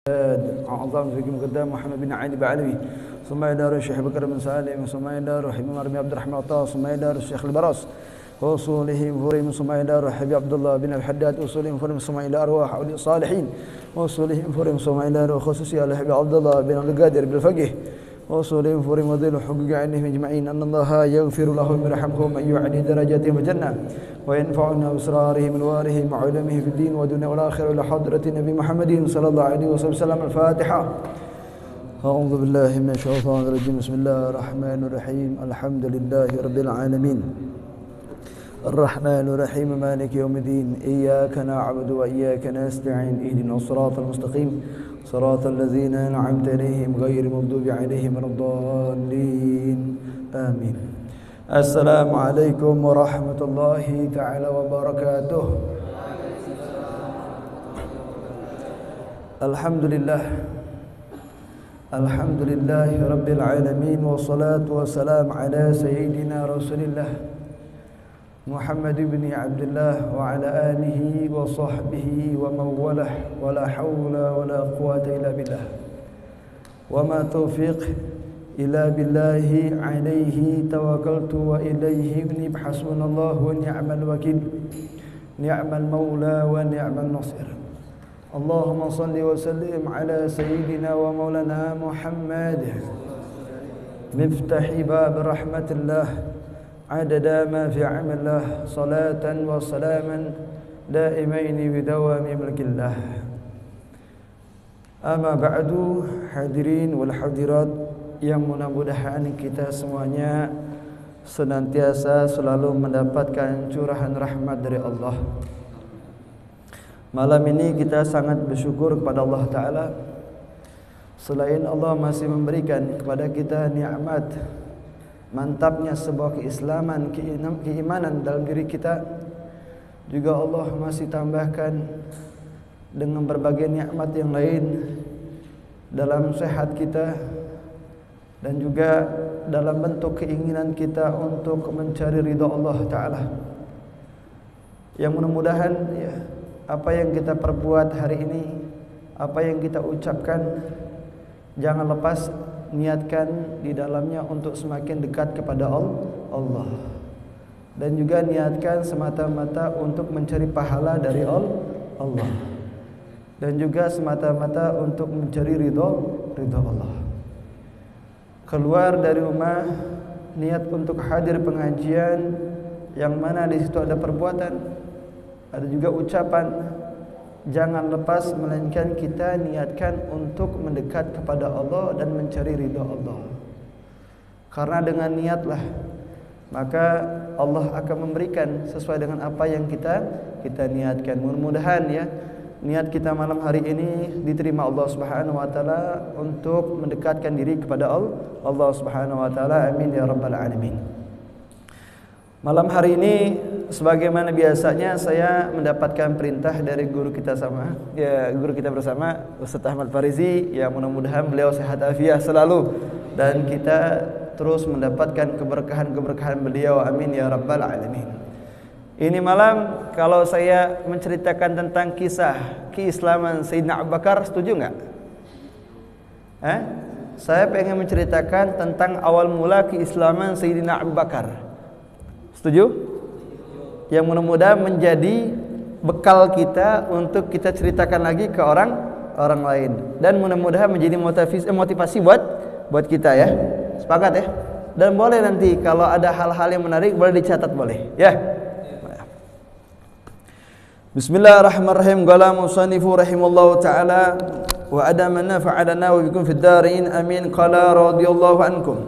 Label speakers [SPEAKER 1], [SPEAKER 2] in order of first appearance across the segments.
[SPEAKER 1] أعظم في مقدام محمد بن علي بعلوي ثم إلى الشيخ بكر بن سالم ثم إلى الرحيم بن عبد الرحمن عطاء ثم إلى الشيخ البراس وصولهم فريم ثم إلى الرحيم عبد الله بن الحداد وصولهم فريم ثم إلى أرواح أولي الصالحين وصولهم فريم ثم إلى خصوصي الحبيب عبد الله بن القادر بالفقه وصولهم فريم وذيل حقوق عنهم أجمعين أن الله يغفر لهم ويرحمهم أن يعلي درجاتهم الجنة وينفعنا بأسرارهم وأنوارهم وعلمه في الدين والدنيا والآخرة إلى حضرة النبي محمد صلى الله عليه وسلم. الفاتحة. أعوذ بالله من الشيطان الرجيم. بسم الله الرحمن الرحيم. الحمد لله رب العالمين الرحمن الرحيم مالك يوم الدين إياك نعبد وإياك نستعين اهدنا الصراط المستقيم صراط الذين أنعمت عليهم غير المغضوب عليهم ولا الضالين آمين. السلام عليكم ورحمة الله تعالى وبركاته. الحمد لله رب العالمين والصلاة والسلام على سيدنا رسول الله محمد بن عبد الله وعلى آله وصحبه ومن والاه ولا حول ولا قوة إلا بالله وما توفيق إلا بالله عليه توكلت وإليه أنيب حسبنا الله ونعم الوكيل نعم المولى ونعم النصير. اللهم صل وسلم على سيدنا ومولانا محمد مفتاح باب رحمة الله عدد ما في علم الله صلاة وسلاما دائمين بدوام ملك الله. Amma ba'du, hadirin wal hadirat yang mudah-mudahan kita semuanya senantiasa selalu mendapatkan curahan rahmat dari Allah. Malam ini kita sangat bersyukur kepada Allah Ta'ala. Selain Allah masih memberikan kepada kita nikmat mantapnya sebuah keislaman, keimanan dalam diri kita, juga Allah masih tambahkan dengan berbagai nikmat yang lain dalam sehat kita dan juga dalam bentuk keinginan kita untuk mencari ridha Allah Ta'ala. Yang mudah-mudahan ya, apa yang kita perbuat hari ini, apa yang kita ucapkan, jangan lepas niatkan di dalamnya untuk semakin dekat kepada Allah, dan juga niatkan semata-mata untuk mencari pahala dari Allah, dan juga semata-mata untuk mencari ridha Allah. Keluar dari rumah niat untuk hadir pengajian yang mana di situ ada perbuatan, ada juga ucapan. Jangan lepas melainkan kita niatkan untuk mendekat kepada Allah dan mencari ridha Allah. Karena dengan niatlah maka Allah akan memberikan sesuai dengan apa yang kita niatkan. Mudah-mudahan ya, niat kita malam hari ini diterima Allah Subhanahu wa taala untuk mendekatkan diri kepada Allah Subhanahu wa taala. Amin ya rabbal alamin. Malam hari ini sebagaimana biasanya saya mendapatkan perintah dari guru kita bersama Ustaz Ahmad Farizi, yang mudah-mudahan beliau sehat afiah selalu dan kita terus mendapatkan keberkahan beliau. Amin ya rabbal alamin. Ini malam kalau saya menceritakan tentang kisah keislaman Sayyidina Abu Bakar, setuju enggak? Saya pengen menceritakan tentang awal mula keislaman Sayyidina Abu Bakar. Setuju? Yang mudah-mudahan menjadi bekal kita untuk kita ceritakan lagi ke orang lain, dan mudah-mudahan menjadi motivasi buat kita ya. Sepakat ya? Dan boleh nanti kalau ada hal-hal yang menarik boleh dicatat, boleh ya. Bismillahirrahmanirrahim. Qala musannifu rahimallahu taala wa adama nafa'alana wa bikum fid darin amin. Qala radhiyallahu ankum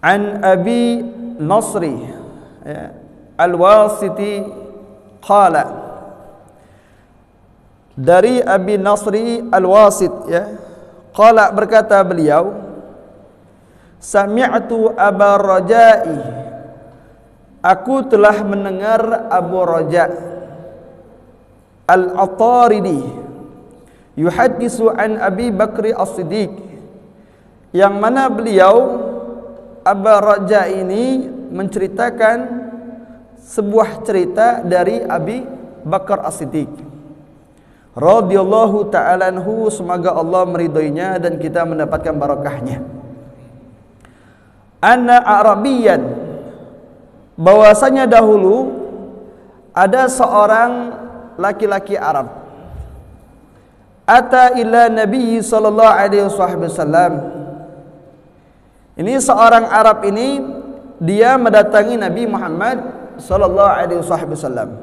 [SPEAKER 1] an Abi Nasri Al-Wasiti qala, dari Abi Nasri Al-Wasit ya, qala berkata beliau, sami'tu Aba Raja'i, aku telah mendengar Abu Raja' Al-Ataridi yuhaddisu an Abi Bakri As-Siddiq, yang mana beliau Abu Raja' ini menceritakan sebuah cerita dari Abi Bakar As-Siddiq. radhiyallahu ta'ala anhu, semoga Allah meridhoinya dan kita mendapatkan barakahnya. Anna Arabiyan, bahwasanya dahulu ada seorang laki-laki Arab, ata ila Nabi sallallahu alaihi wasallam. Ini seorang Arab ini, dia mendatangi Nabi Muhammad sallallahu alaihi wasallam.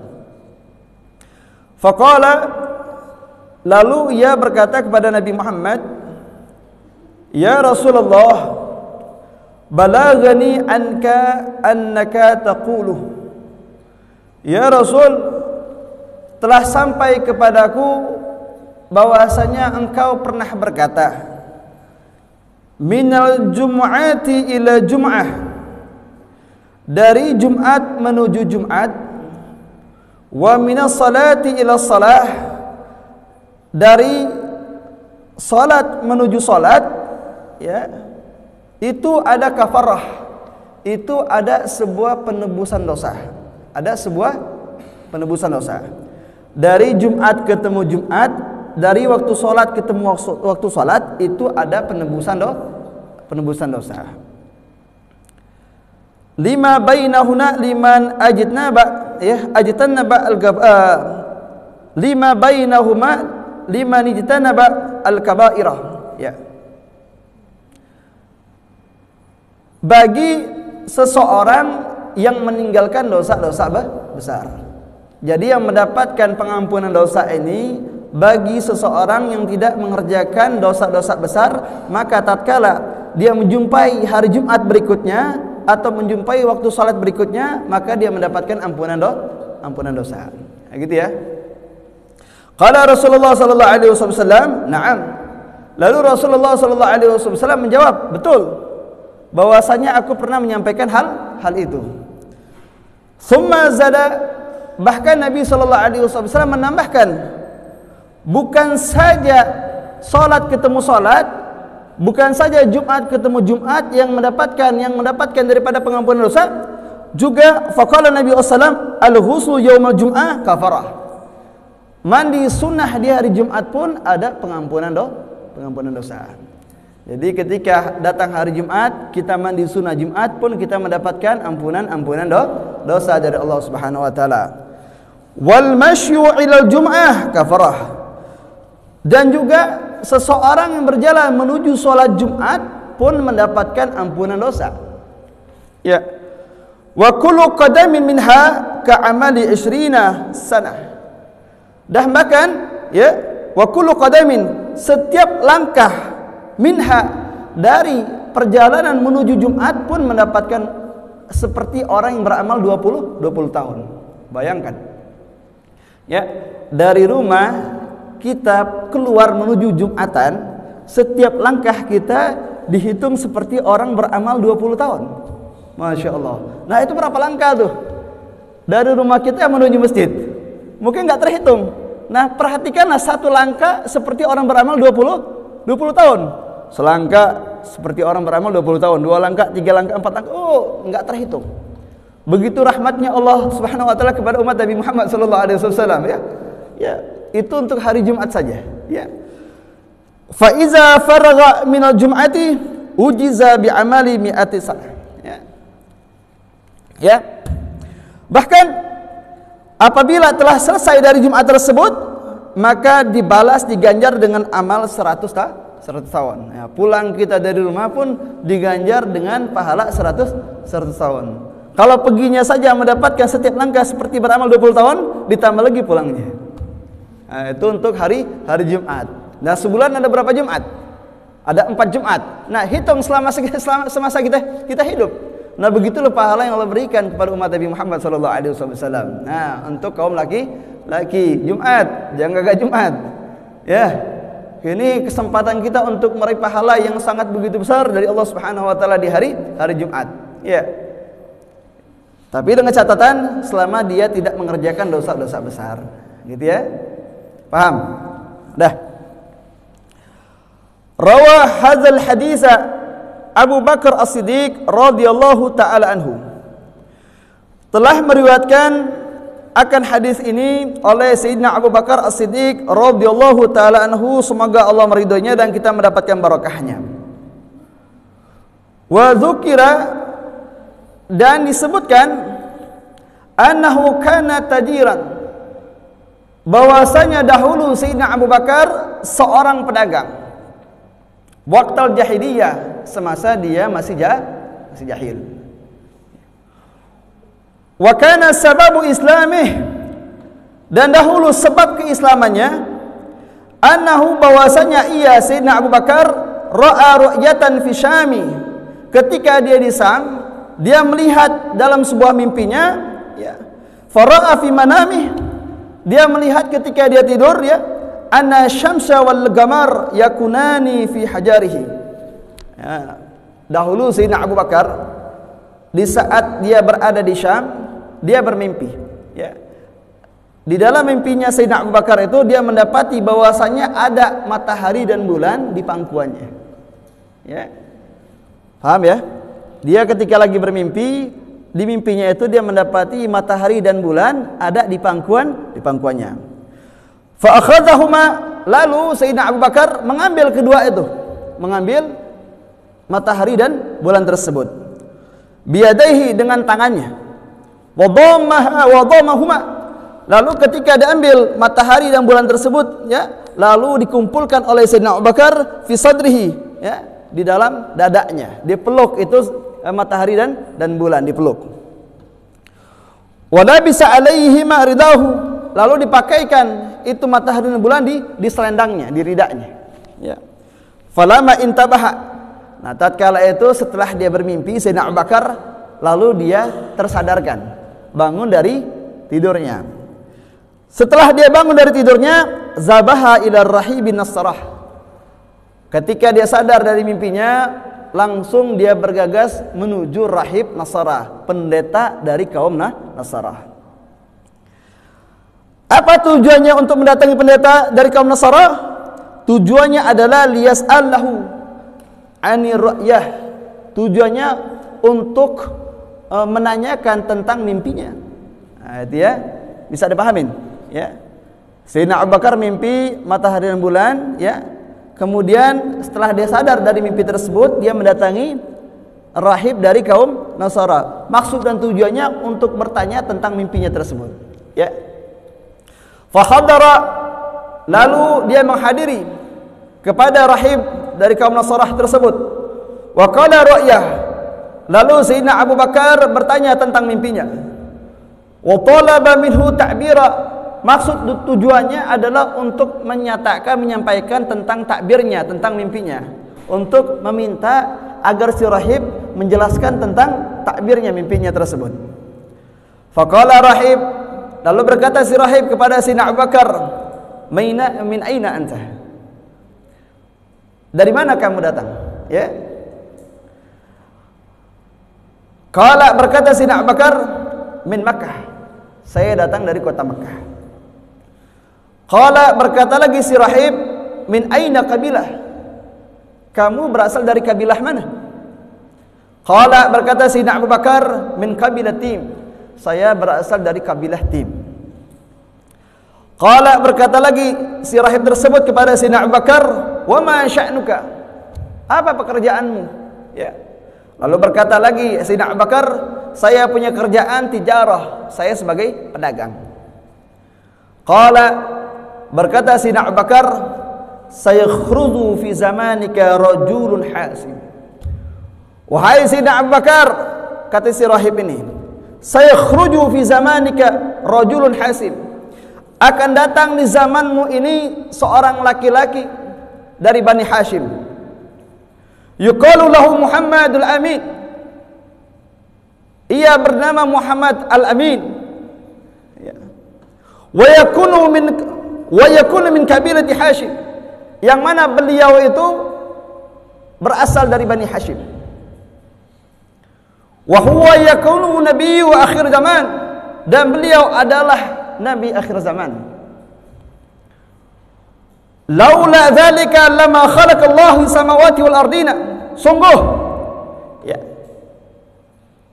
[SPEAKER 1] Faqala, lalu ia berkata kepada Nabi Muhammad, ya Rasulullah, balagani anka annaka taqulu, ya Rasul, telah sampai kepadaku bahwasanya engkau pernah berkata, minal jum'ati ila jum'ah, dari Jumat menuju Jumat, wa minas salati ila salah, dari salat menuju salat, ya, itu ada kafarah, itu ada sebuah penebusan dosa, ada sebuah penebusan dosa. Dari Jumat ketemu Jumat, dari waktu salat ketemu waktu salat, itu ada penebusan dosa. Lima bainahuna liman ajtnaba, ya, ajtanaba lima bainahuma liman ijtanaba al-kaba'irah, ya. Bagi seseorang yang meninggalkan dosa-dosa besar. Jadi yang mendapatkan pengampunan dosa ini bagi seseorang yang tidak mengerjakan dosa-dosa besar, maka tatkala dia menjumpai hari Jumat berikutnya atau menjumpai waktu salat berikutnya, maka dia mendapatkan ampunan dosa. Nah, gitu ya. Qala Rasulullah sallallahu alaihi wasallam, "Na'am." Lalu Rasulullah sallallahu alaihi wasallam menjawab, "Betul. Bahwasanya aku pernah menyampaikan hal itu." Summa zada, bahkan Nabi sallallahu alaihi wasallam menambahkan, bukan saja salat ketemu salat, bukan saja Jumat ketemu Jumat yang mendapatkan daripada pengampunan dosa, juga faqala Nabi sallallahu al-ghuslu yaumal jum'ah kafarah. Mandi sunnah di hari Jumat pun ada pengampunan dosa. Jadi ketika datang hari Jumat, kita mandi sunnah Jumat pun kita mendapatkan ampunan dosa dari Allah Subhanahu wa taala. Wal mashyu ilal jum'ah kafarah. Dan juga seseorang yang berjalan menuju sholat Jumat pun mendapatkan ampunan dosa. Ya. Wa kullu qadamin minha ka'amali 20 sanah. Dan bahkan, ya, wa kullu qadamin, setiap langkah minha, dari perjalanan menuju Jumat pun mendapatkan seperti orang yang beramal 20 tahun. Bayangkan. Ya, dari rumah kita keluar menuju Jumatan, setiap langkah kita dihitung seperti orang beramal 20 tahun. Masya Allah. Nah, itu berapa langkah tuh? Dari rumah kita menuju masjid, mungkin nggak terhitung. Nah, perhatikanlah, satu langkah seperti orang beramal 20 tahun. Selangkah seperti orang beramal 20 tahun. 2 langkah, 3 langkah, 4 langkah, oh, nggak terhitung. Begitu rahmatnya Allah Subhanahu wa taala kepada umat Nabi Muhammad sallallahu alaihi wasallam, ya. Ya, itu untuk hari Jumat saja, ya. Fa iza faragha minal jum'ati ujiza bi amali mi'ati sanah, ya. Ya. Bahkan apabila telah selesai dari Jumat tersebut, maka dibalas, diganjar dengan amal 100 tahun. Ya, pulang kita dari rumah pun diganjar dengan pahala 100 tahun. Kalau perginya saja mendapatkan setiap langkah seperti beramal 20 tahun, ditambah lagi pulangnya. Nah, itu untuk hari Jumat. Nah, sebulan ada berapa Jumat? Ada 4 Jumat. Nah, hitung semasa kita hidup. Nah, begitulah pahala yang Allah berikan kepada umat Nabi Muhammad sallallahu alaihi wasallam. Nah, untuk kaum laki-laki Jumat, jangan gagal Jumat. Ya. Ini kesempatan kita untuk meraih pahala yang sangat begitu besar dari Allah Subhanahu wa taala di hari Jumat. Ya. Tapi dengan catatan selama dia tidak mengerjakan dosa-dosa besar. Gitu ya. Paham? Dah. Rawah hadzal haditsa Abu Bakar As-Siddiq radhiyallahu taala anhu. Telah meriwayatkan akan hadis ini oleh Sayyidina Abu Bakar As-Siddiq radhiyallahu taala anhu, semoga Allah meridhoinya dan kita mendapatkan barokahnya. Wa dzukira, dan disebutkan annahu kana tajiran, bahwasanya dahulu Sayyidina Abu Bakar seorang pedagang. Waqtal jahiliyah, semasa dia masih jahil. Wa kana sababu islamih, dan dahulu sebab keislamannya, annahu, bahwasanya ia Sayyidina Abu Bakar ra'a ru'yatan fi Syami, ketika dia di Sam, dia melihat dalam sebuah mimpinya, ya, fara'a fi manamih, dia melihat ketika dia tidur, ya, anna syamsa wal qamar yakunani fi hajarihi. Ya, dahulu Sayyidina Abu Bakar di saat dia berada di Syam, dia bermimpi, ya. Di dalam mimpinya Sayyidina Abu Bakar itu dia mendapati bahwasanya ada matahari dan bulan di pangkuannya. Ya. Paham ya? Dia ketika lagi bermimpi, di mimpinya itu dia mendapati matahari dan bulan ada di pangkuannya. Fa akhadhahuma, lalu Sayyidina Abu Bakar mengambil kedua itu, mengambil matahari dan bulan tersebut. Biyadaihi, dengan tangannya. Wa dhammahuma, lalu ketika diambil matahari dan bulan tersebut, ya, lalu dikumpulkan oleh Sayyidina Abu Bakar fi sadrihi, ya, di dalam dadanya. Dipeluk itu matahari dan bulan dipeluk. Wa labisa alaihima ridahu, lalu dipakaikan itu matahari dan bulan di selendangnya, di ridanya, ya. Falama intabaha, nah tatkala itu setelah dia bermimpi Sayyidina Abu Bakar, lalu dia tersadarkan, bangun dari tidurnya. Setelah dia bangun dari tidurnya, zabaha ila rahibin nasrah, ketika dia sadar dari mimpinya, langsung dia bergegas menuju rahib Nasrah, pendeta dari kaum Nasrah. Apa tujuannya untuk mendatangi pendeta dari kaum Nasrah? Tujuannya adalah liyas'allahu anir ru'yah, tujuannya untuk menanyakan tentang mimpinya. Nah, itu ya, bisa dipahamin, ya. Sayyidina Abu Bakar mimpi matahari dan bulan, ya. Kemudian setelah dia sadar dari mimpi tersebut, dia mendatangi rahib dari kaum Nasara. Maksud dan tujuannya untuk bertanya tentang mimpinya tersebut, ya. Fa hadara, lalu dia menghadiri kepada rahib dari kaum Nasara tersebut. Wa qala ru'yah, lalu Sayyidina Abu Bakar bertanya tentang mimpinya. Wa talaba minhu ta'bira, maksud tujuannya adalah untuk menyatakan, menyampaikan tentang takbirnya, tentang mimpinya, untuk meminta agar si rahib menjelaskan tentang takbirnya, mimpinya tersebut. Faqala rahib, lalu berkata si rahib kepada Sayyidina Abu Bakar, min aina anta, dari mana kamu datang, ya. Qala, berkata Sayyidina Abu Bakar, min Makkah, saya datang dari kota Makkah. Qala, berkata lagi si rahib, min aina kabilah, kamu berasal dari kabilah mana? Qala, berkata Sayyidina Abu Bakar, min kabilah Tim, saya berasal dari kabilah Tim. Qala, berkata lagi si rahib tersebut kepada Sayyidina Abu Bakar, wa ma sya'nuka, apa pekerjaanmu, ya. Lalu berkata lagi Sayyidina Abu Bakar, saya punya kerjaan tijarah, saya sebagai pedagang. Qala, berkata Sayyidina Abu Bakar, sayakhruju fi zamanika rajulun hasib, wahai Sayyidina Abu Bakar, kata si rahib ini, sayakhruju fi zamanika rajulun hasib, akan datang di zamanmu ini seorang laki-laki dari Bani Hashim, yuqalu lahu Muhammadul Amin, ia bernama Muhammad Al-Amin, ya. Wa yakunu min kabilati Hashim, yang mana beliau itu berasal dari Bani Hashim. Wa huwa yakunu nabiyyu akhir zaman, dan beliau adalah nabi akhir zaman. Laula dzalika lama khalaqallahu samawati wal ardina, sungguh, ya,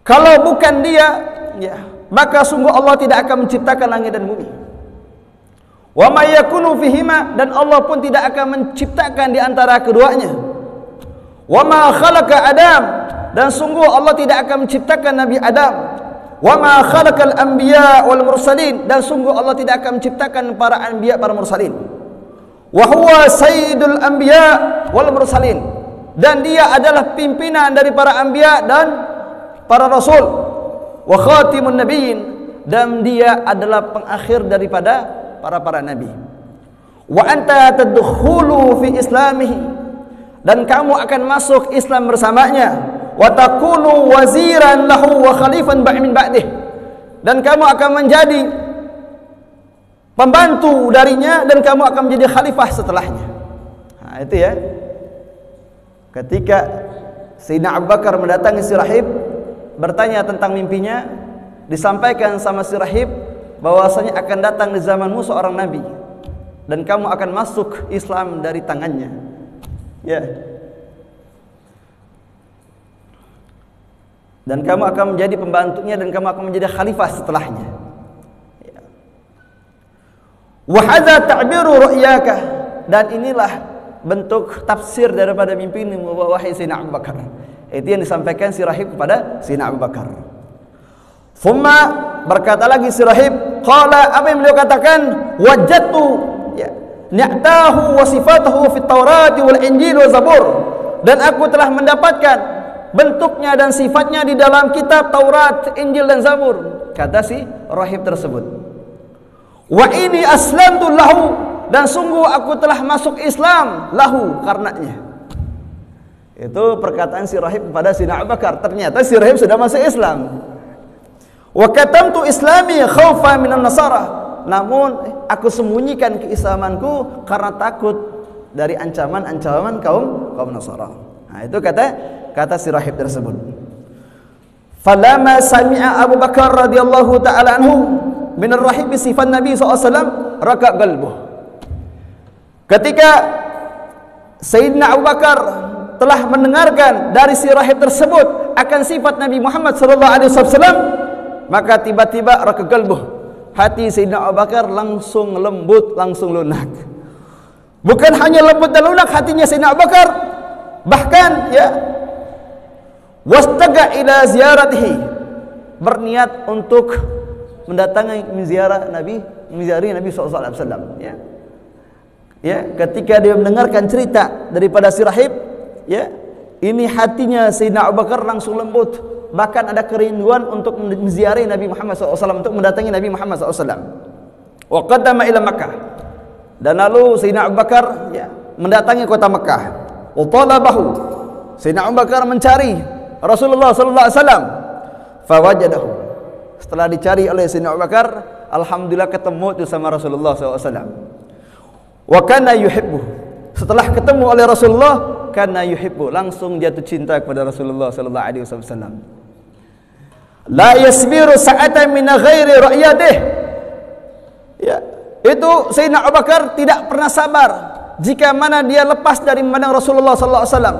[SPEAKER 1] kalau bukan dia, ya,
[SPEAKER 2] maka sungguh Allah tidak akan menciptakan langit dan bumi. Wa ma yakunu fihima, dan Allah pun tidak akan menciptakan di antara keduanya. Wa ma khalaqa Adam, dan sungguh Allah tidak akan menciptakan Nabi Adam. Wa ma khalaqal anbiya wal mursalin, dan sungguh Allah tidak akan menciptakan para anbiya, para mursalin. Wa huwa sayyidul anbiya wal mursalin, dan dia adalah pimpinan dari para anbiya dan para rasul. Wa khatimun nabiyyin, dan dia adalah pengakhir daripada para nabi. Wa anta tadkhulu fi islamihi, dan kamu akan masuk Islam bersamanya. Wa takunu waziran lahu wa khalifan min ba'dih, dan kamu akan menjadi pembantu darinya dan kamu akan menjadi khalifah setelahnya. Nah, itu ya. Ketika Sayyidina Abu Bakar mendatangi si rahib, bertanya tentang mimpinya, disampaikan sama si rahib bahwasanya akan datang di zamanmu seorang nabi dan kamu akan masuk Islam dari tangannya. Ya. Dan kamu akan menjadi pembantunya dan kamu akan menjadi khalifah setelahnya. Ya. Wa hadza ta'biru ru'yaka, dan inilah bentuk tafsir daripada mimpi ini, wahai Sayyidina Abu Bakar. Itu yang disampaikan si rahib kepada Sayyidina Abu Bakar. Thumma, berkata lagi si rahib, qala, apa yang beliau katakan, wajadtu ya ni'tahu wa sifatahu fit Taurat wal Injil wa Zabur, dan aku telah mendapatkan bentuknya dan sifatnya di dalam kitab Taurat, Injil dan Zabur, kata si rahib tersebut. Wa ini aslamtu lahu, dan sungguh aku telah masuk Islam lahu, karenanya. Itu perkataan si rahib kepada Sayyidina Abu Bakar. Ternyata si rahib sudah masuk Islam. Wa katamtu islami khaufa minan nasara, namun aku sembunyikan keislamanku karena takut dari ancaman-ancaman kaum Nasara. Nah, itu kata si rahib tersebut. Falamma sami'a Abu Bakar radhiyallahu ta'ala anhu min ar-rahib sifat Nabi SAW, raka qalbuh. Ketika Sayyidina Abu Bakar telah mendengarkan dari si rahib tersebut akan sifat Nabi Muhammad SAW, maka tiba-tiba raka qalbuh, hati Sayyidina Abu Bakar langsung lembut, langsung lunak. Bukan hanya lembut dan lunak hatinya Sayyidina Abu Bakar, bahkan ya wastaga ila ziyaratihi, berniat untuk mendatangi menziarahi Nabi SAW. Ya, ketika dia mendengarkan cerita daripada si rahib, ya, ini hatinya Sayyidina Abu Bakar langsung lembut, bahkan ada kerinduan untuk menziarahi Nabi Muhammad SAW, untuk mendatangi Nabi Muhammad SAW. Wa qaddama ila Makkah, dan lalu Sayyidina Abu Bakar ya mendatangi kota Makkah. Wa talabahu, Sayyidina Abu Bakar mencari Rasulullah sallallahu alaihi wasallam, fawajadahu. Setelah dicari oleh Sayyidina Abu Bakar, alhamdulillah ketemu itu sama Rasulullah sallallahu alaihi wasallam. Wa kana yuhibbu, setelah ketemu oleh Rasulullah, kana yuhibbu, langsung jatuh cinta kepada Rasulullah sallallahu alaihi wasallam. La yasbiru sa'atan min ghairi ra'yatihi. Ya, itu Sayyidina Abu Bakar tidak pernah sabar jika mana dia lepas dari memandang Rasulullah sallallahu alaihi wasallam.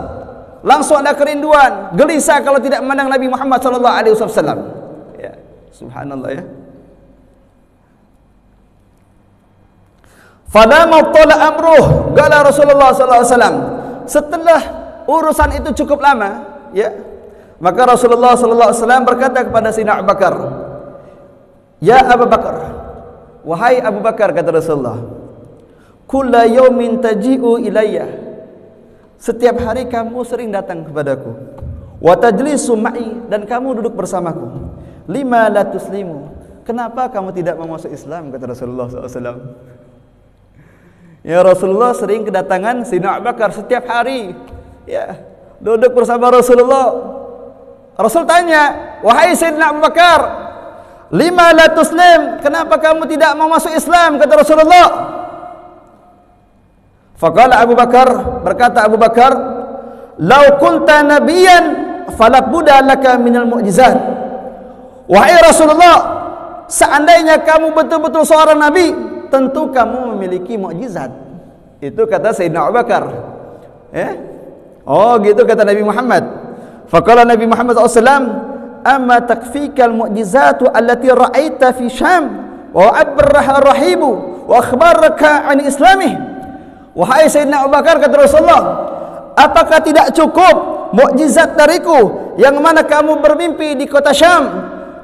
[SPEAKER 2] Langsung ada kerinduan, gelisah kalau tidak memandang Nabi Muhammad sallallahu alaihi wasallam. Ya, subhanallah ya. Falamma tala amruh, qala Rasulullah sallallahu alaihi wasallam. Setelah urusan itu cukup lama, ya, maka Rasulullah sallallahu alaihi wasallam berkata kepada Sayyidina Abu Bakar, "Ya Abu Bakar, wahai Abu Bakar," kata Rasulullah, "kulla yaumin taji'u ilayya." Setiap hari kamu sering datang kepadaku. Wa tajlisu ma'i, dan kamu duduk bersamaku. Lima la tuslimu, kenapa kamu tidak mau masuk Islam, kata Rasulullah SAW. Ya, Rasulullah sering kedatangan Sayyidina Abu Bakar setiap hari. Ya, duduk bersama Rasulullah. Rasul tanya, wahai Sayyidina Abu Bakar, lima la tuslim, kenapa kamu tidak mau masuk Islam, kata Rasulullah. Faqala Abu Bakar, berkata Abu Bakar, "Lau kunta nabiyan falabudda laka minal mu'jizat." Wahai Rasulullah, seandainya kamu betul-betul seorang nabi, tentu kamu memiliki mukjizat. Itu kata Sayyidina Abu Bakar. Oh, gitu kata Nabi Muhammad. Faqala Nabi Muhammad SAW, amma takfikal mu'jizatu allati ra'aita fi Syam wa abraha rahibu wa akhbaraka an islamih. Wahai Sayyidina Abu Bakar, kata Rasulullah, apakah tidak cukup mukjizat dariku yang mana kamu bermimpi di kota Syam,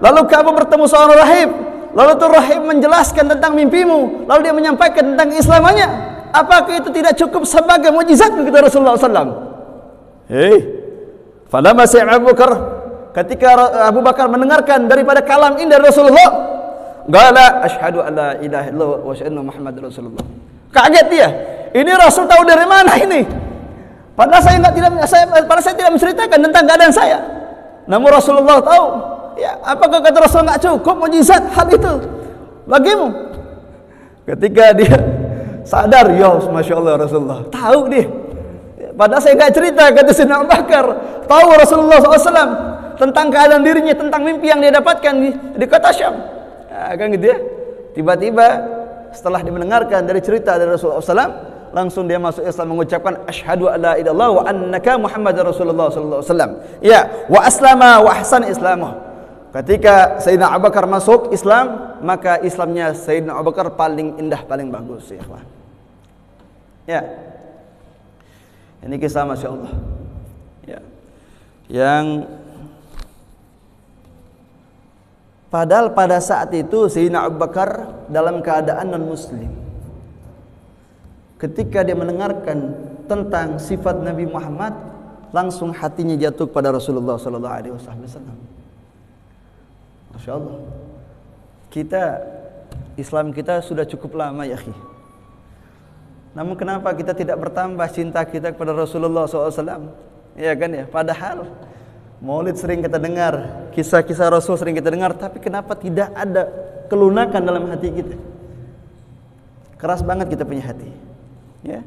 [SPEAKER 2] lalu kamu bertemu seorang rahib, lalu tu rahib menjelaskan tentang mimpimu, lalu dia menyampaikan tentang Islamannya? Apakah itu tidak cukup sebagai mukjizat, kata Rasulullah SAW? Falamma sami'a Abu Bakar, ketika Abu Bakar mendengarkan daripada kalam indah Rasulullah, qala asyhadu an la ilaha illallah wa asyhadu anna Muhammadar Rasulullah. Kaget dia. Ini Rasul tahu dari mana ini? Padahal saya tidak menceritakan tentang keadaan saya. Namun Rasulullah tahu. Ya, apakah kata Rasul enggak cukup mukjizat hal itu bagimu? Ketika dia sadar, ya Masya Allah, Rasulullah tahu dia. Padahal saya enggak cerita, kata Sayyidina Abu Bakar. Tahu Rasulullah SAW tentang keadaan dirinya, tentang mimpi yang dia dapatkan di kota Syam. Ya, kan gitu ya. Tiba-tiba setelah dia mendengarkan dari cerita dari Rasulullah SAW, langsung dia masuk Islam, mengucapkan asyhadu alla ilaha illallah wa annaka Muhammadar Rasulullah sallallahu alaihi wasallam. Ya, wa aslama wa ahsan islamuh. Ketika Sayyidina Abu Bakar masuk Islam, maka Islamnya Sayyidina Abu Bakar paling indah, paling bagus, ya ikhwan. Ya. Ini kisah Masya Allah. Ya. Yang padahal pada saat itu Sayyidina Abu Bakar dalam keadaan non-muslim. Ketika dia mendengarkan tentang sifat Nabi Muhammad, langsung hatinya jatuh pada Rasulullah sallallahu alaihi wasallam. Masya Allah. Islam kita sudah cukup lama ya akhi. Namun kenapa kita tidak bertambah cinta kita kepada Rasulullah SAW? Ya kan ya. Padahal Maulid sering kita dengar, kisah-kisah Rasul sering kita dengar, tapi kenapa tidak ada kelunakan dalam hati kita? Keras banget kita punya hati. Ya.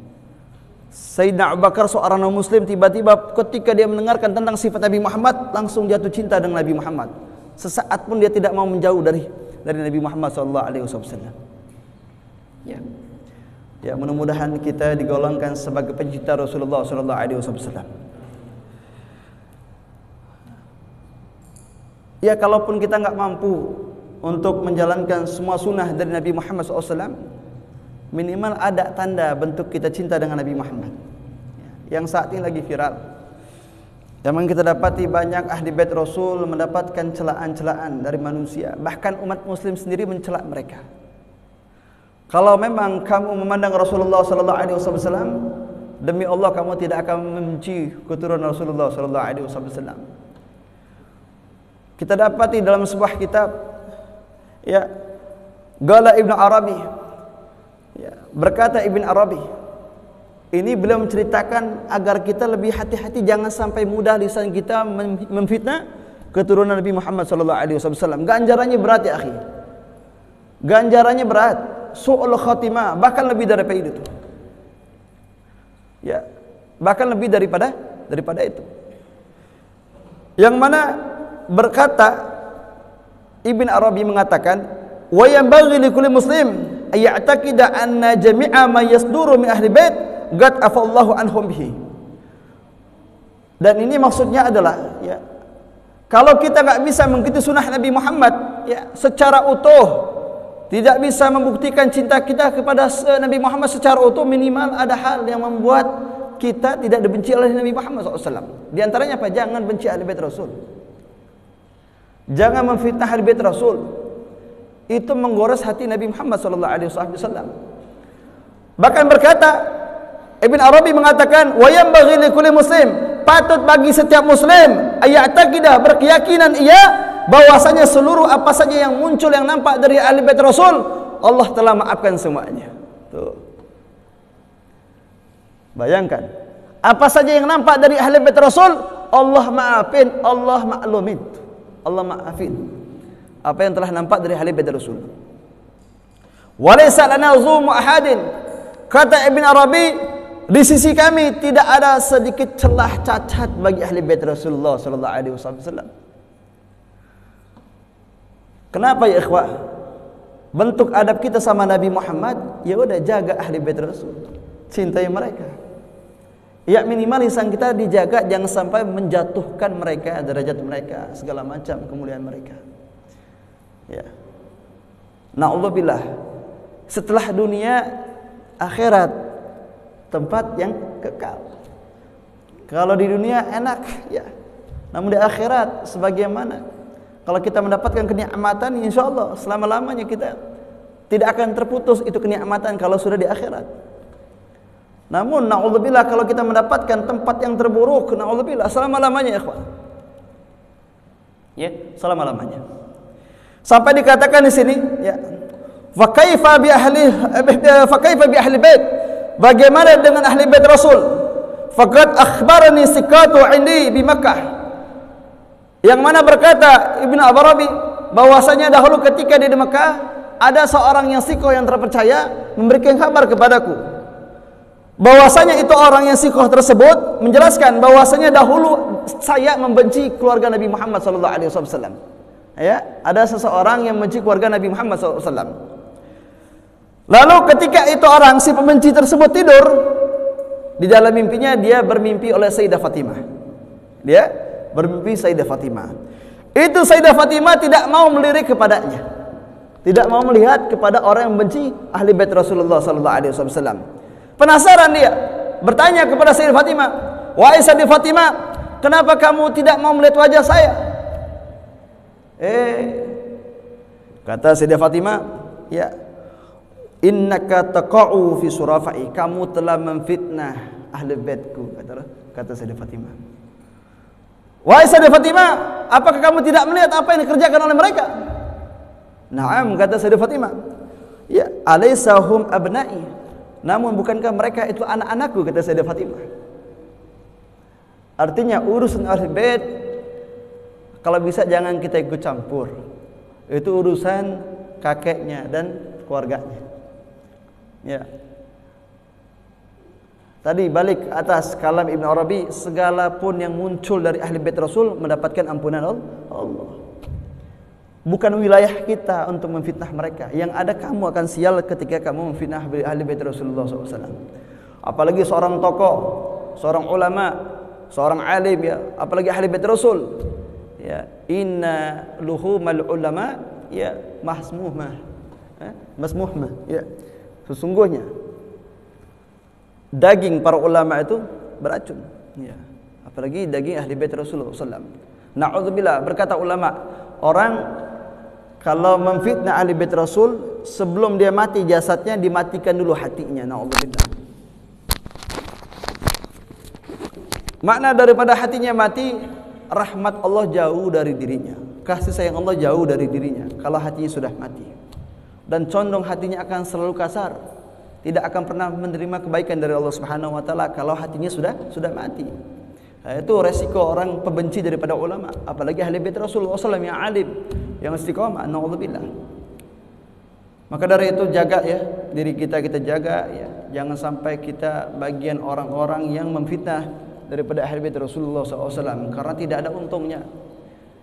[SPEAKER 2] Sayyidina Abu Bakar seorang non-muslim, tiba-tiba ketika dia mendengarkan tentang sifat Nabi Muhammad, langsung jatuh cinta dengan Nabi Muhammad. Sesaat pun dia tidak mau menjauh dari Nabi Muhammad SAW. Ya. Ya, mudah-mudahan kita digolongkan sebagai pencinta Rasulullah SAW. Ya, kalaupun kita nggak mampu untuk menjalankan semua sunnah dari Nabi Muhammad SAW, minimal ada tanda bentuk kita cinta dengan Nabi Muhammad. Yang saat ini lagi viral. Yang kita dapati banyak ahli bait Rasul mendapatkan celaan-celaan dari manusia. Bahkan umat muslim sendiri mencela mereka. Kalau memang kamu memandang Rasulullah SAW, demi Allah kamu tidak akan membenci keturunan Rasulullah SAW. Kita dapati dalam sebuah kitab, ya, Qala Ibn Arabi, ya, berkata Ibn Arabi, ini beliau menceritakan agar kita lebih hati-hati, jangan sampai mudah lisan kita memfitnah keturunan Nabi Muhammad SAW. Ganjarannya berat ya akhi, ganjarannya berat, su'ul khatimah, bahkan lebih daripada itu. Ya, bahkan lebih daripada itu. Yang mana berkata Ibn Arabi mengatakan, wa yanbaghi likulli muslim ay ya'taqida anna jami'a ma yasduru min ahli bait qad afallahu anhum bihi. Dan ini maksudnya adalah, ya, kalau kita enggak bisa mengikuti sunnah Nabi Muhammad, ya, secara utuh, tidak bisa membuktikan cinta kita kepada Nabi Muhammad secara utuh, minimal ada hal yang membuat kita tidak dibenci oleh Nabi Muhammad SAW. Di antaranya apa? Jangan benci ahli bait Rasul. Jangan memfitnah ahli bait Rasul. Itu menggores hati Nabi Muhammad SAW. Bahkan berkata Ibn Arabi mengatakan, wa yanbaghi likulli muslim, patut bagi setiap muslim ayataqidah, berkeyakinan ia bahwasanya seluruh apa saja yang muncul yang nampak dari ahli bait Rasul, Allah telah maafkan semuanya. Tuh. Bayangkan, apa saja yang nampak dari ahli bait Rasul, Allah maafin, Allah maklumin. Allah maafin apa yang telah nampak dari ahli bait Rasul. Walaysa lana zulmu ahadin, kata Ibn Arabi, di sisi kami tidak ada sedikit celah cacat bagi ahli bait Rasulullah sallallahu alaihi wasallam. Kenapa ya ikhwah? Bentuk adab kita sama Nabi Muhammad, ya udah jaga ahli bait Rasul, cintai mereka. Ya minimal lisan kita dijaga jangan sampai menjatuhkan mereka, derajat mereka, segala macam kemuliaan mereka. Ya. Na'udzubillah. Setelah dunia, akhirat tempat yang kekal. Kalau di dunia enak, ya. Namun di akhirat sebagaimana? Kalau kita mendapatkan kenikmatan, insya Allah selama-lamanya kita tidak akan terputus itu kenikmatan kalau sudah di akhirat. Namun na'udzubillah kalau kita mendapatkan tempat yang terburuk, na'udzubillah selama-lamanya, ikhwan. Ya, selama-lamanya. Sampai dikatakan di sini, ya. Fa kaifa bi ahli bait? Bagaimana dengan ahli bait Rasul? Faqad akhbarani sikatu 'indi bi Makkah. Yang mana berkata Ibnu Arabi bahwasanya dahulu ketika di Mekah ada seorang yang sikoh yang terpercaya memberikan kabar kepadaku. Bahwasanya itu orang yang sikoh tersebut menjelaskan bahwasanya dahulu saya membenci keluarga Nabi Muhammad SAW. Ya, ada seseorang yang membenci keluarga Nabi Muhammad SAW. Lalu ketika itu orang si pembenci tersebut tidur, di dalam mimpinya dia bermimpi oleh Sayyidah Fatimah. Dia bermimpi Sayyidah Fatimah. Itu Sayyidah Fatimah tidak mau melirik kepadanya, tidak mau melihat kepada orang yang membenci ahli bait Rasulullah SAW. Penasaran dia, bertanya kepada Sayyidah Fatimah, "Wahai Sayyidah Fatimah, kenapa kamu tidak mau melihat wajah saya?" Kata Sayyidah Fatimah, "Ya, innaka taqa'u fi surafai." Kamu telah memfitnah ahli baitku, kata Sayyidah Fatimah. "Wahai Sayyidah Fatimah, apakah kamu tidak melihat apa yang dikerjakan oleh mereka?" "Na'am," kata Sayyidah Fatimah. "Ya, alaysa hum abna'i?" Namun bukankah mereka itu anak-anakku, kata Sayyidah Fatimah. Artinya urusan ahli bait kalau bisa jangan kita ikut campur. Itu urusan kakeknya dan keluarganya. Ya. Tadi balik atas kalam Ibnu Arabi, segala pun yang muncul dari ahli bait Rasul mendapatkan ampunan Allah. Bukan wilayah kita untuk memfitnah mereka. Yang ada kamu akan sial ketika kamu memfitnah ahli bait Rasulullah SAW. Apalagi seorang tokoh, seorang ulama, seorang alim, ya, apalagi ahli bait Rasul. Ya, inna luhumal ulama ya masmuhmah. Masmuhmah, ya. Sesungguhnya daging para ulama itu beracun, ya. Apalagi daging ahli bait Rasulullah SAW. Na'udzubillah, berkata ulama, orang kalau memfitnah ahli bait Rasul, sebelum dia mati jasadnya dimatikan dulu hatinya. Na'udzubillah. Makna daripada hatinya mati, rahmat Allah jauh dari dirinya, kasih sayang Allah jauh dari dirinya kalau hatinya sudah mati. Dan condong hatinya akan selalu kasar, tidak akan pernah menerima kebaikan dari Allah Subhanahu wa taala kalau hatinya sudah mati. Nah, itu resiko orang pembenci daripada ulama, apalagi ahli bait Rasulullah SAW yang alim, yang istiqomah. Na'udzubillah. Maka dari itu jaga, ya, diri kita jaga, ya. Jangan sampai kita bagian orang-orang yang memfitnah daripada ahli bait Rasulullah SAW, karena tidak ada untungnya.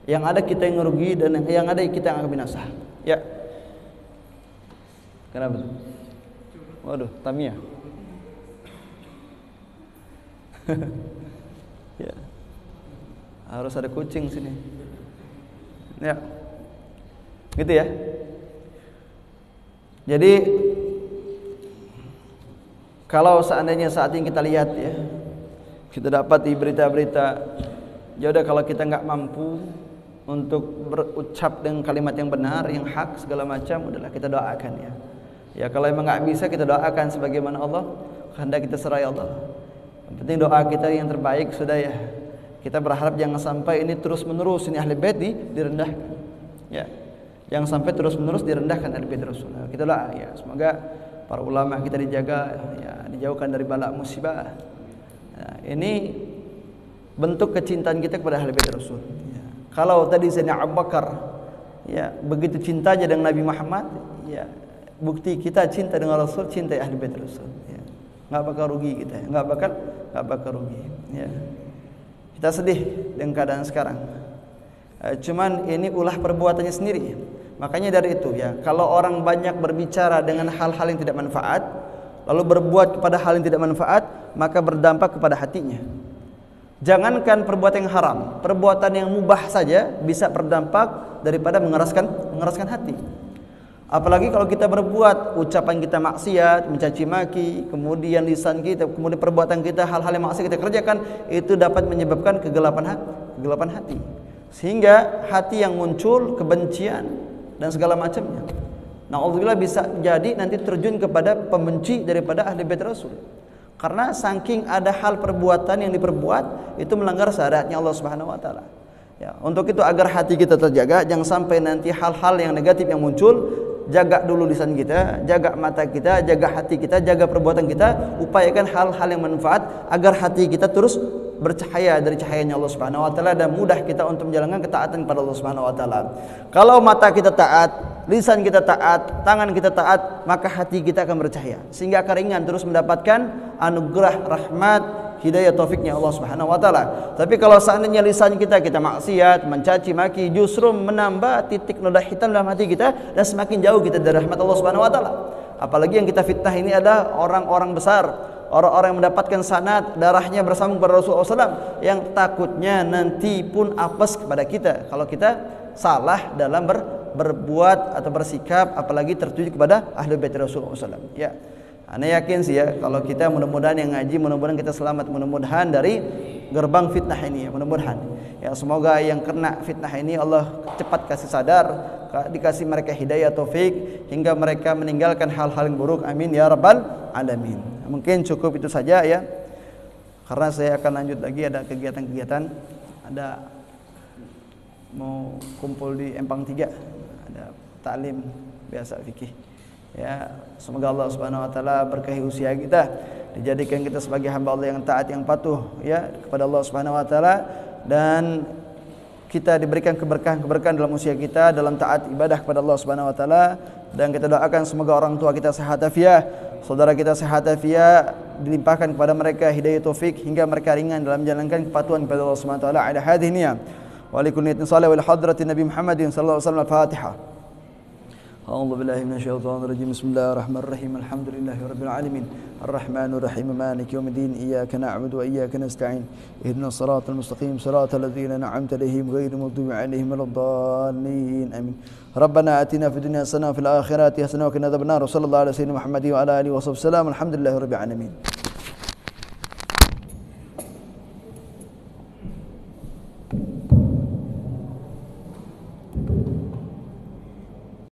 [SPEAKER 2] Yang ada kita yang merugi dan yang ada kita yang akan binasa. Ya. Kenapa tuh? Waduh, Tamiya. Ya. Harus ada kucing sini. Ya. Gitu ya. Jadi kalau seandainya saat ini kita lihat, ya, kita dapat di berita-berita, ya udah, kalau kita nggak mampu untuk berucap dengan kalimat yang benar, yang hak, segala macam, udahlah kita doakan, ya. Ya, kalau emang nggak bisa, kita doakan sebagaimana Allah kehendak, kita serai Allah. Yang penting doa kita yang terbaik sudah, ya. Kita berharap jangan sampai ini terus menerus, ini ahli bait direndahkan, ya. Jangan sampai terus menerus direndahkan ahli bait Rasulullah. Kita doa, ya, semoga para ulama kita dijaga, ya, dijauhkan dari bala musibah. Ya, ini bentuk kecintaan kita kepada ahli bait Rasul. Ya. Kalau tadi Sayyidina Abu Bakar, ya, begitu cintanya dengan Nabi Muhammad, ya, bukti kita cinta dengan Rasul, cinta ahli bait Rasul, ya. Nggak bakal rugi kita, nggak bakal rugi, ya. Kita sedih dengan keadaan sekarang, cuman ini ulah perbuatannya sendiri. Makanya dari itu, ya, kalau orang banyak berbicara dengan hal-hal yang tidak manfaat, lalu berbuat kepada hal yang tidak manfaat, maka berdampak kepada hatinya. Jangankan perbuatan yang haram, perbuatan yang mubah saja bisa berdampak daripada mengeraskan hati. Apalagi kalau kita berbuat, ucapan kita maksiat, mencaci maki, kemudian lisan kita, kemudian perbuatan kita hal-hal yang maksiat kita kerjakan, itu dapat menyebabkan kegelapan hati. Sehingga hati yang muncul kebencian dan segala macamnya. Na'udzubillah, bisa jadi nanti terjun kepada pembenci daripada ahli bait Rasul. Karena saking ada hal perbuatan yang diperbuat itu melanggar syariatnya Allah Subhanahu wa taala. Ya, untuk itu agar hati kita terjaga, jangan sampai nanti hal-hal yang negatif yang muncul. Jaga dulu lisan kita, jaga mata kita, jaga hati kita, jaga perbuatan kita, upayakan hal-hal yang manfaat agar hati kita terus bercahaya dari cahayanya Allah Subhanahu wa taala dan mudah kita untuk menjalankan ketaatan kepada Allah Subhanahu wa taala. Kalau mata kita taat, lisan kita taat, tangan kita taat, maka hati kita akan bercahaya sehingga akan ringan terus mendapatkan anugerah rahmat hidayah taufiknya Allah Subhanahu wa taala. Tapi kalau seandainya lisan kita maksiat, mencaci maki, justru menambah titik noda hitam dalam hati kita dan semakin jauh kita dari rahmat Allah Subhanahu wa taala. Apalagi yang kita fitnah ini adalah orang-orang besar, orang-orang yang mendapatkan sanad darahnya bersambung kepada Rasulullah SAW, yang takutnya nanti pun apes kepada kita kalau kita salah dalam berbuat atau bersikap, apalagi tertuju kepada ahli bait Rasulullah SAW. Ya. Ana yakin sih ya, kalau kita mudah-mudahan yang ngaji, mudah-mudahan kita selamat, mudah-mudahan dari gerbang fitnah ini ya, mudah-mudahan. Ya, semoga yang kena fitnah ini Allah cepat kasih sadar, dikasih mereka hidayah taufik hingga mereka meninggalkan hal-hal yang buruk. Amin ya rabbal alamin. Mungkin cukup itu saja ya. Karena saya akan lanjut lagi, ada kegiatan-kegiatan, ada mau kumpul di Empang 3, ada taklim biasa fikih. Ya, semoga Allah Subhanahu wa taala berkahi usia kita, dijadikan kita sebagai hamba Allah yang taat, yang patuh ya kepada Allah Subhanahu wa taala, dan kita diberikan keberkahan dalam usia kita dalam taat ibadah kepada Allah Subhanahu wa taala, dan kita doakan semoga orang tua kita sehat afiat, saudara kita sehat afiat, dilimpahkan kepada mereka hidayah taufik hingga mereka ringan dalam menjalankan kepatuhan kepada Allah Subhanahu wa taala. Ala hadhihi niyya wa likulli niyatin salih wa li hadratin Nabi Muhammadin sallallahu alaihi wasallam. Al-Fatihah. أعوذ بالله من الشيطان الرجيم بسم الله الرحمن الرحيم الحمد لله رب العالمين الرحمن الرحيم مالك يوم الدين إياك نعبد وإياك نستعين اهدنا الصراط المستقيم صراط الذين أنعمت عليهم غير المغضوب عليهم ولا الضالين آمين ربنا آتنا في الدنيا حسنة وفي الآخرة حسنة وقنا عذاب النار وصلى الله على سيدنا محمد وعلى آله وصحبه وسلم الحمد لله رب العالمين.